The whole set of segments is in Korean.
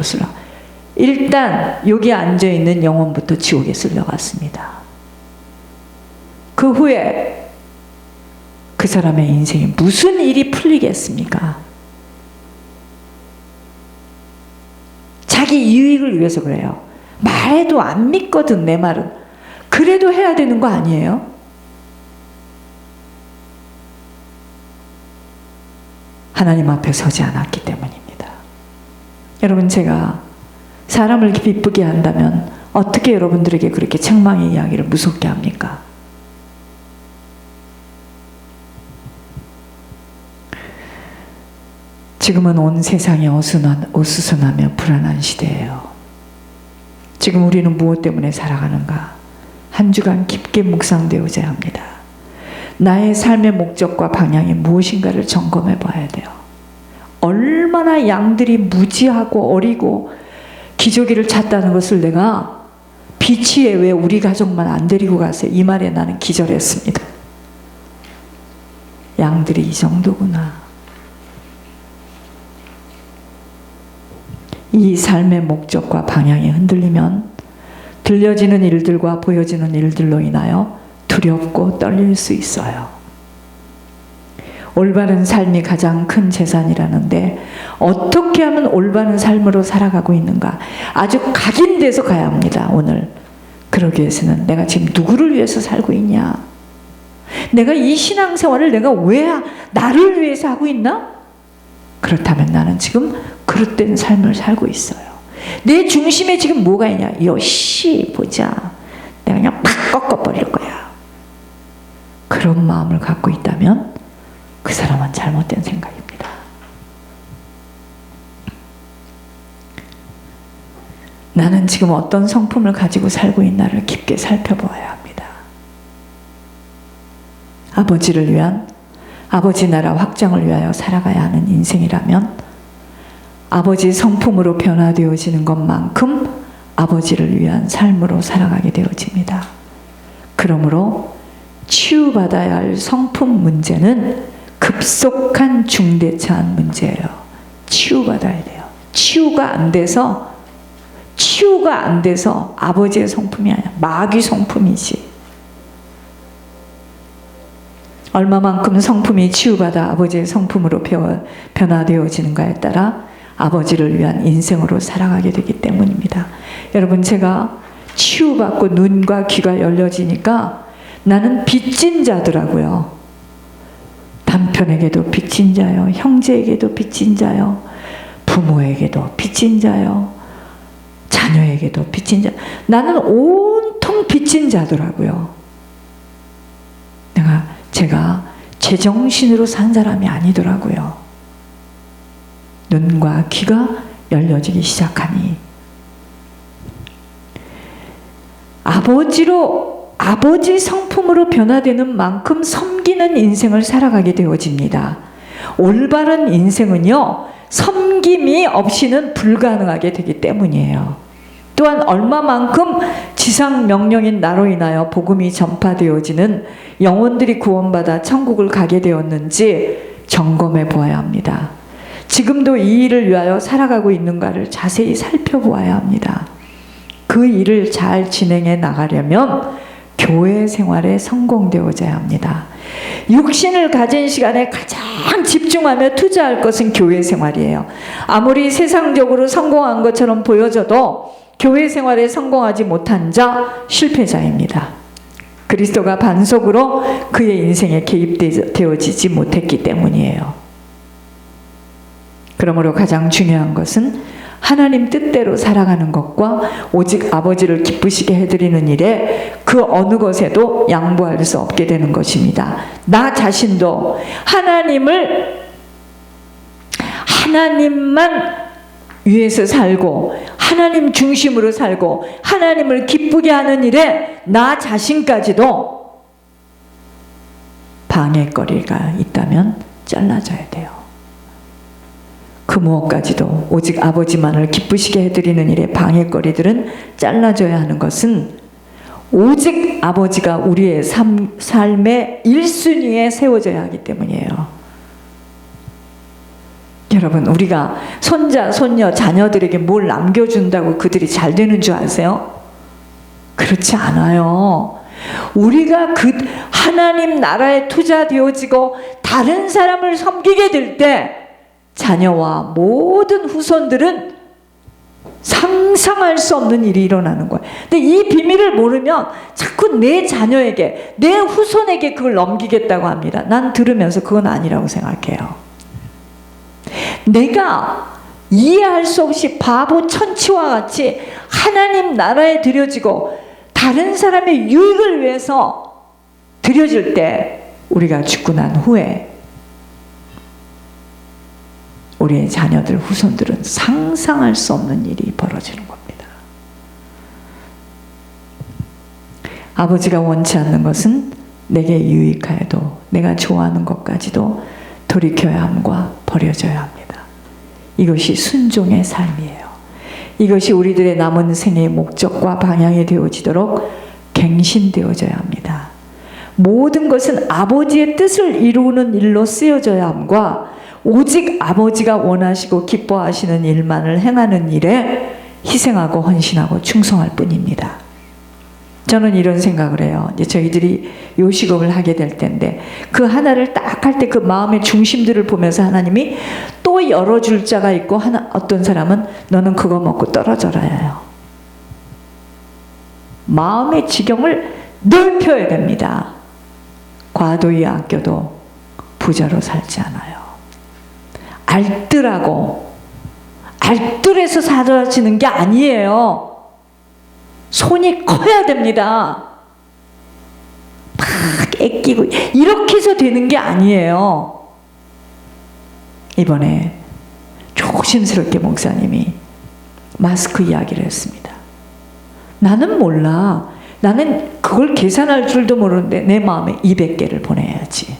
지옥으로 일단 여기 앉아있는 영혼부터 지옥에 쓸려갔습니다. 그 후에 그 사람의 인생이 무슨 일이 풀리겠습니까? 자기 이익을 위해서 그래요. 말해도 안 믿거든, 내 말은. 그래도 해야 되는 거 아니에요? 하나님 앞에 서지 않았기 때문입니다. 여러분, 제가 사람을 기쁘게 한다면 어떻게 여러분들에게 그렇게 책망의 이야기를 무섭게 합니까? 지금은 온 세상이 어수선하며 불안한 시대예요. 지금 우리는 무엇 때문에 살아가는가? 한 주간 깊게 묵상되어져야 합니다. 나의 삶의 목적과 방향이 무엇인가를 점검해 봐야 돼요. 얼마나 양들이 무지하고 어리고 기저귀를 찼다는 것을 내가 비치에 왜 우리 가족만 안 데리고 가세요? 이 말에 나는 기절했습니다. 양들이 이 정도구나. 이 삶의 목적과 방향이 흔들리면 들려지는 일들과 보여지는 일들로 인하여 두렵고 떨릴 수 있어요. 올바른 삶이 가장 큰 재산이라는데 어떻게 하면 올바른 삶으로 살아가고 있는가? 아주 각인돼서 가야 합니다. 오늘 그러기 위해서는 내가 지금 누구를 위해서 살고 있냐? 내가 이 신앙생활을 내가 왜 나를 위해서 하고 있나? 그렇다면 나는 지금 그릇된 삶을 살고 있어요. 내 중심에 지금 뭐가 있냐? 요시 보자. 내가 그냥 팍 꺾어버릴 거야. 그런 마음을 갖고 있다면 그 사람은 잘못된 생각입니다. 나는 지금 어떤 성품을 가지고 살고 있나를 깊게 살펴보아야 합니다. 아버지를 위한, 아버지 나라 확장을 위하여 살아가야 하는 인생이라면 아버지 성품으로 변화되어지는 것만큼 아버지를 위한 삶으로 살아가게 되어집니다. 그러므로 치유받아야 할 성품 문제는 급속한 중대차한 문제예요. 치유받아야 돼요. 치유가 안 돼서 아버지의 성품이 아니야. 마귀 성품이지. 얼마만큼 성품이 치유받아 아버지의 성품으로 변화되어지는가에 따라 아버지를 위한 인생으로 살아가게 되기 때문입니다. 여러분, 제가 치유받고 눈과 귀가 열려지니까 나는 빚진 자더라고요. 남편에게도 빚진 자요, 형제에게도 빚진 자요, 부모에게도 빚진 자요, 자녀에게도 빚진 자. 나는 온통 빚진 자더라고요. 제가 제정신으로 산 사람이 아니더라고요. 눈과 귀가 열려지기 시작하니 아버지 성품으로 변화되는 만큼 섬기는 인생을 살아가게 되어집니다. 올바른 인생은요, 섬김이 없이는 불가능하게 되기 때문이에요. 또한 얼마만큼 지상 명령인 나로 인하여 복음이 전파되어지는 영혼들이 구원받아 천국을 가게 되었는지 점검해 보아야 합니다. 지금도 이 일을 위하여 살아가고 있는가를 자세히 살펴보아야 합니다. 그 일을 잘 진행해 나가려면 교회 생활에 성공되어져야 합니다. 육신을 가진 시간에 가장 집중하며 투자할 것은 교회 생활이에요. 아무리 세상적으로 성공한 것처럼 보여져도 교회 생활에 성공하지 못한 자 실패자입니다. 그리스도가 반석으로 그의 인생에 개입되어지지 못했기 때문이에요. 그러므로 가장 중요한 것은 하나님 뜻대로 살아가는 것과 오직 아버지를 기쁘시게 해드리는 일에 그 어느 것에도 양보할 수 없게 되는 것입니다. 나 자신도 하나님만 위해서 살고 하나님 중심으로 살고 하나님을 기쁘게 하는 일에 나 자신까지도 방해거리가 있다면 잘라져야 돼요. 그 무엇까지도 오직 아버지만을 기쁘시게 해드리는 일에 방해거리들은 잘라져야 하는 것은 오직 아버지가 우리의 삶의 1순위에 세워져야 하기 때문이에요. 여러분, 우리가 손자, 손녀, 자녀들에게 뭘 남겨준다고 그들이 잘 되는 줄 아세요? 그렇지 않아요. 우리가 그 하나님 나라에 투자되어지고 다른 사람을 섬기게 될 때 자녀와 모든 후손들은 상상할 수 없는 일이 일어나는 거예요. 근데 이 비밀을 모르면 자꾸 내 자녀에게, 내 후손에게 그걸 넘기겠다고 합니다. 난 들으면서 그건 아니라고 생각해요. 내가 이해할 수 없이 바보 천치와 같이 하나님 나라에 들여지고 다른 사람의 유익을 위해서 들여질 때, 우리가 죽고 난 후에 우리의 자녀들, 후손들은 상상할 수 없는 일이 벌어지는 겁니다. 아버지가 원치 않는 것은 내게 유익하여도 내가 좋아하는 것까지도 돌이켜야 함과 버려져야 합니다. 이것이 순종의 삶이에요. 이것이 우리들의 남은 생의 목적과 방향이 되어지도록 갱신되어져야 합니다. 모든 것은 아버지의 뜻을 이루는 일로 쓰여져야 함과 오직 아버지가 원하시고 기뻐하시는 일만을 행하는 일에 희생하고 헌신하고 충성할 뿐입니다. 저는 이런 생각을 해요. 이제 저희들이 요식업을 하게 될 텐데 그 하나를 딱 할 때 그 마음의 중심들을 보면서 하나님이 또 열어줄 자가 있고, 어떤 사람은 너는 그거 먹고 떨어져라 해요. 마음의 지경을 넓혀야 됩니다. 과도히 아껴도 부자로 살지 않아요. 알뜰해서 사라지는 게 아니에요. 손이 커야 됩니다. 막 애끼고 이렇게 해서 되는 게 아니에요. 이번에 조심스럽게 목사님이 마스크 이야기를 했습니다. 나는 몰라. 나는 그걸 계산할 줄도 모르는데 내 마음에 200개를 보내야지.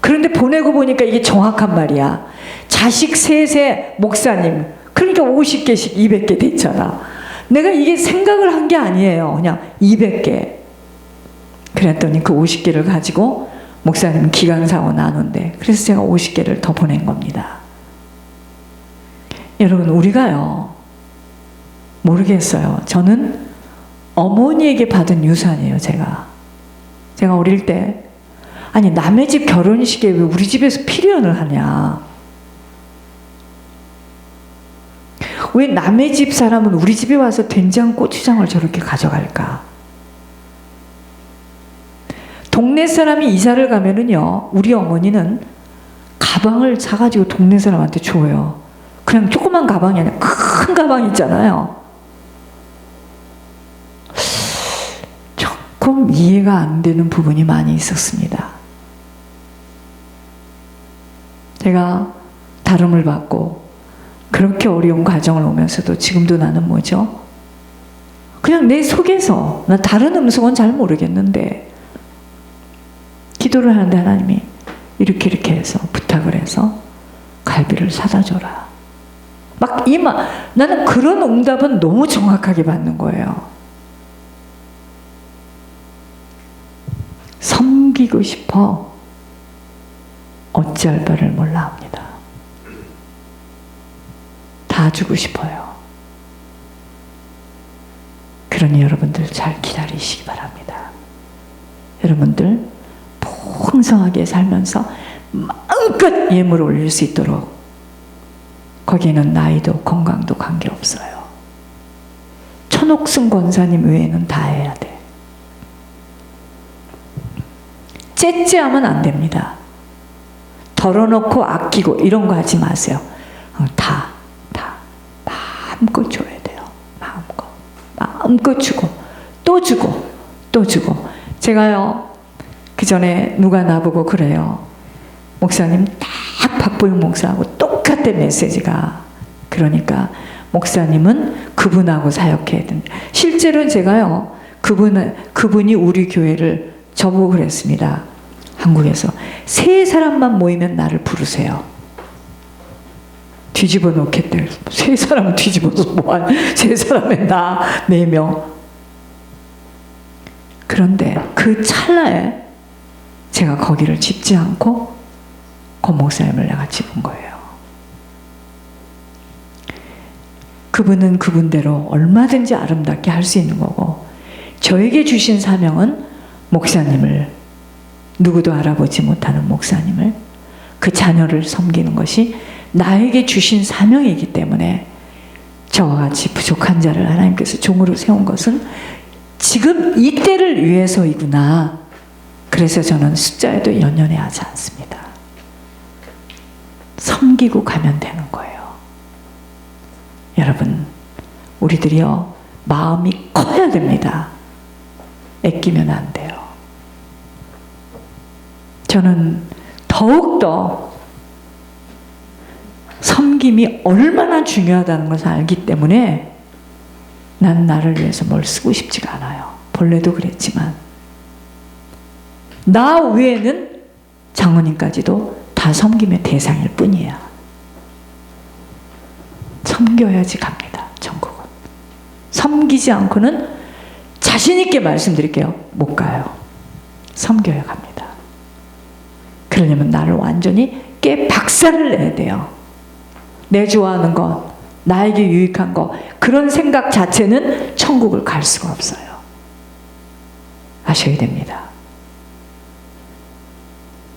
그런데 보내고 보니까 이게 정확한 말이야. 자식 셋에 목사님, 그러니까 50개씩 200개 됐잖아. 내가 이게 생각을 한 게 아니에요. 그냥 200개. 그랬더니 그 50개를 가지고 목사님 기강사원 나눈대. 그래서 제가 50개를 더 보낸 겁니다. 여러분, 우리가요, 모르겠어요. 저는 어머니에게 받은 유산이에요. 제가 어릴 때, 아니 남의 집 결혼식에 왜 우리 집에서 피리연을 하냐, 왜 남의 집 사람은 우리 집에 와서 된장 고추장을 저렇게 가져갈까. 동네 사람이 이사를 가면은요, 우리 어머니는 가방을 사가지고 동네 사람한테 줘요. 그냥 조그만 가방이 아니라 큰 가방 있잖아요. 조금 이해가 안 되는 부분이 많이 있었습니다. 제가 다름을 받고 그렇게 어려운 과정을 오면서도 지금도 나는 뭐죠? 그냥 내 속에서, 나 다른 음성은 잘 모르겠는데 기도를 하는데 하나님이 이렇게 해서 부탁을 해서 갈비를 사다 줘라. 막 나는 그런 응답은 너무 정확하게 받는 거예요. 섬기고 싶어 어찌할 바를 몰라 합니다. 다 주고 싶어요. 그러니 여러분들 잘 기다리시기 바랍니다. 여러분들 풍성하게 살면서 마음껏 예물을 올릴 수 있도록, 거기에는 나이도 건강도 관계없어요. 천옥승 권사님 외에는 다 해야 돼. 째째하면 안 됩니다. 덜어놓고 아끼고 이런 거 하지 마세요. 다 마음껏 줘야 돼요. 마음껏 주고 또 주고 또 주고. 제가요, 그 전에 누가 나보고 그래요. 목사님, 딱 박보영 목사하고 똑같은 메시지가. 그러니까 목사님은 그분하고 사역해야 된다. 실제로 제가요, 그분이 우리 교회를 저보고 그랬습니다. 한국에서 3사람만 모이면 나를 부르세요. 뒤집어 놓겠대. 3사람 뒤집어서 뭐한 3사람에 나 4명. 그런데 그 찰나에 제가 거기를 짚지 않고 고 목사님을 내가 짚은 거예요. 그분은 그분대로 얼마든지 아름답게 할 수 있는 거고, 저에게 주신 사명은 목사님을, 누구도 알아보지 못하는 목사님을, 그 자녀를 섬기는 것이 나에게 주신 사명이기 때문에 저와 같이 부족한 자를 하나님께서 종으로 세운 것은 지금 이 때를 위해서이구나. 그래서 저는 숫자에도 연연해하지 않습니다. 섬기고 가면 되는 거예요. 여러분, 우리들이요, 마음이 커야 됩니다. 애끼면 안 돼요. 저는 더욱더 섬김이 얼마나 중요하다는 것을 알기 때문에 난 나를 위해서 뭘 쓰고 싶지가 않아요. 본래도 그랬지만. 나 외에는 장모님까지도 다 섬김의 대상일 뿐이야. 섬겨야지 갑니다, 천국은. 섬기지 않고는 자신 있게 말씀드릴게요, 못 가요. 섬겨야 갑니다. 그러려면 나를 완전히 깨 박살을 내야 돼요. 내 좋아하는 것, 나에게 유익한 것, 그런 생각 자체는 천국을 갈 수가 없어요. 아셔야 됩니다.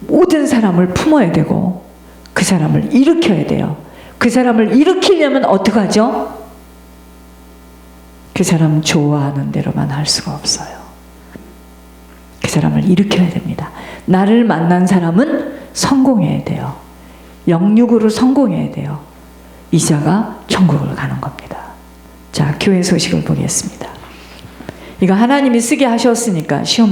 모든 사람을 품어야 되고 그 사람을 일으켜야 돼요. 그 사람을 일으키려면 어떻게 하죠? 그 사람 좋아하는 대로만 할 수가 없어요. 그 사람을 일으켜야 됩니다. 나를 만난 사람은 성공해야 돼요. 영육으로 성공해야 돼요. 이자가 천국을 가는 겁니다. 자, 교회 소식을 보겠습니다. 이거 하나님이 쓰게 하셨으니까 시험